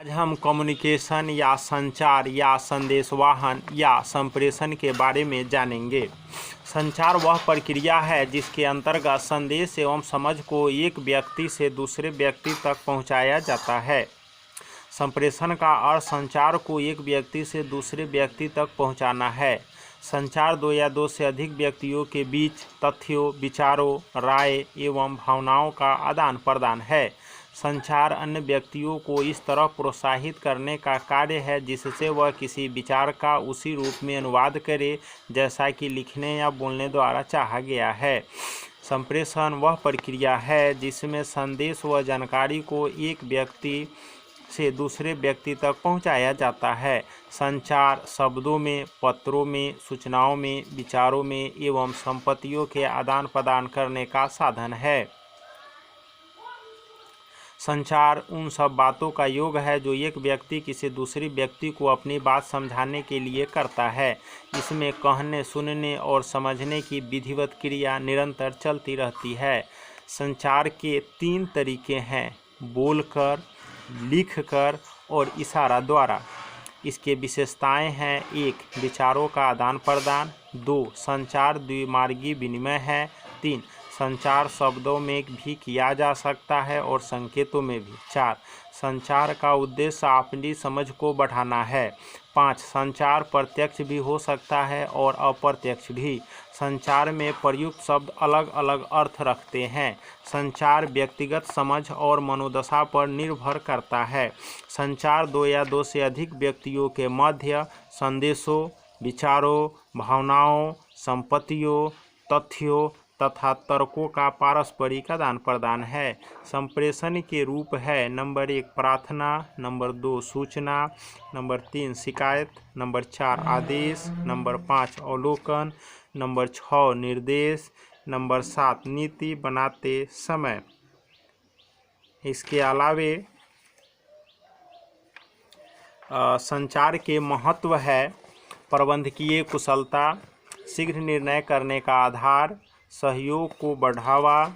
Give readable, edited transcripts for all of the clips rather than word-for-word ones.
आज हम कम्युनिकेशन या संचार या संदेशवाहन या संप्रेषण के बारे में जानेंगे। संचार वह प्रक्रिया है जिसके अंतर्गत संदेश एवं समझ को एक व्यक्ति से दूसरे व्यक्ति तक पहुंचाया जाता है। संप्रेषण का अर्थ संचार को एक व्यक्ति से दूसरे व्यक्ति तक पहुंचाना है। संचार दो या दो से अधिक व्यक्तियों के बीच तथ्यों, विचारों, राय एवं भावनाओं का आदान प्रदान है। संचार अन्य व्यक्तियों को इस तरह प्रोत्साहित करने का कार्य है जिससे वह किसी विचार का उसी रूप में अनुवाद करे जैसा कि लिखने या बोलने द्वारा चाहा गया है। संप्रेषण वह प्रक्रिया है जिसमें संदेश व जानकारी को एक व्यक्ति से दूसरे व्यक्ति तक पहुंचाया जाता है। संचार शब्दों में, पत्रों में, सूचनाओं में, विचारों में एवं संपत्तियों के आदान प्रदान करने का साधन है। संचार उन सब बातों का योग है जो एक व्यक्ति किसी दूसरे व्यक्ति को अपनी बात समझाने के लिए करता है। इसमें कहने, सुनने और समझने की विधिवत क्रिया निरंतर चलती रहती है। संचार के 3 तरीके हैं: बोलकर, लिखकर और इशारा द्वारा। इसके विशेषताएं हैं: 1. विचारों का आदान प्रदान। 2. संचार द्विमार्गी विनिमय है। 3. संचार शब्दों में भी किया जा सकता है और संकेतों में भी। 4. संचार का उद्देश्य अपनी समझ को बढ़ाना है। 5. संचार प्रत्यक्ष भी हो सकता है और अप्रत्यक्ष भी। संचार में प्रयुक्त शब्द अलग अलग अर्थ रखते हैं। संचार व्यक्तिगत समझ और मनोदशा पर निर्भर करता है। संचार दो या दो से अधिक व्यक्तियों के मध्य संदेशों, विचारों, भावनाओं, संपत्तियों, तथ्यों तथा तर्कों का पारस्परिक आदान प्रदान है। संप्रेषण के रूप है: नंबर 1 प्रार्थना, नंबर 2 सूचना, नंबर 3 शिकायत, नंबर 4 आदेश, नंबर 5 अवलोकन, नंबर 6 निर्देश, नंबर 7 नीति बनाते समय। इसके अलावे संचार के महत्व है: प्रबंधकीय कुशलता, शीघ्र निर्णय करने का आधार, सहयोग को बढ़ावा,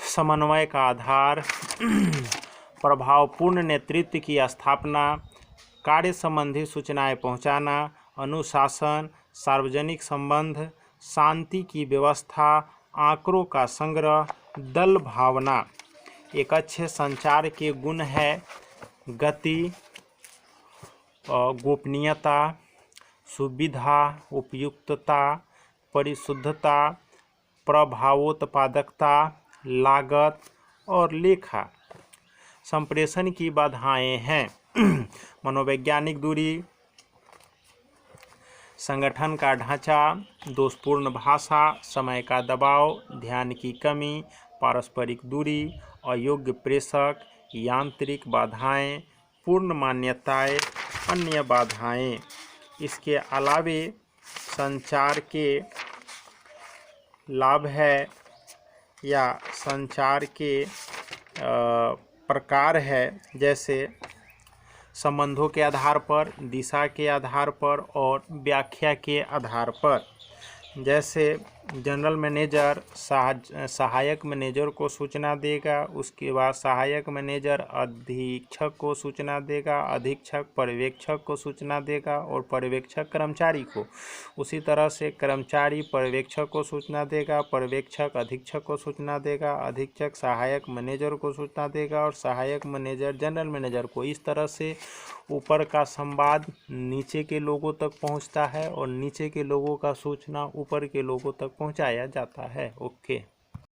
समन्वय का आधार, प्रभावपूर्ण नेतृत्व की स्थापना, कार्य संबंधी सूचनाएं पहुंचाना, अनुशासन, सार्वजनिक संबंध, शांति की व्यवस्था, आंकड़ों का संग्रह, दल भावना। एक अच्छे संचार के गुण है: गति, गोपनीयता, सुविधा, उपयुक्तता, परिशुद्धता, प्रभावोत्पादकता, लागत और लेखा। संप्रेषण की बाधाएं हैं: मनोवैज्ञानिक दूरी, संगठन का ढांचा, दोषपूर्ण भाषा, समय का दबाव, ध्यान की कमी, पारस्परिक दूरी, अयोग्य प्रेषक, यांत्रिक बाधाएं, पूर्ण मान्यताएं, अन्य बाधाएं। इसके अलावे संचार के लाभ है या संचार के प्रकार है, जैसे संबंधों के आधार पर, दिशा के आधार पर और व्याख्या के आधार पर। जैसे जनरल मैनेजर सहायक मैनेजर को सूचना देगा, उसके बाद सहायक मैनेजर अधीक्षक को सूचना देगा, अधीक्षक पर्यवेक्षक को सूचना देगा और पर्यवेक्षक कर्मचारी को। उसी तरह से कर्मचारी पर्यवेक्षक को सूचना देगा, पर्यवेक्षक अधीक्षक को सूचना देगा, अधीक्षक सहायक मैनेजर को सूचना देगा और सहायक मैनेजर जनरल मैनेजर को। इस तरह से ऊपर का संवाद नीचे के लोगों तक पहुंचता है और नीचे के लोगों का सूचना ऊपर के लोगों तक पहुंचाया जाता है। ओके।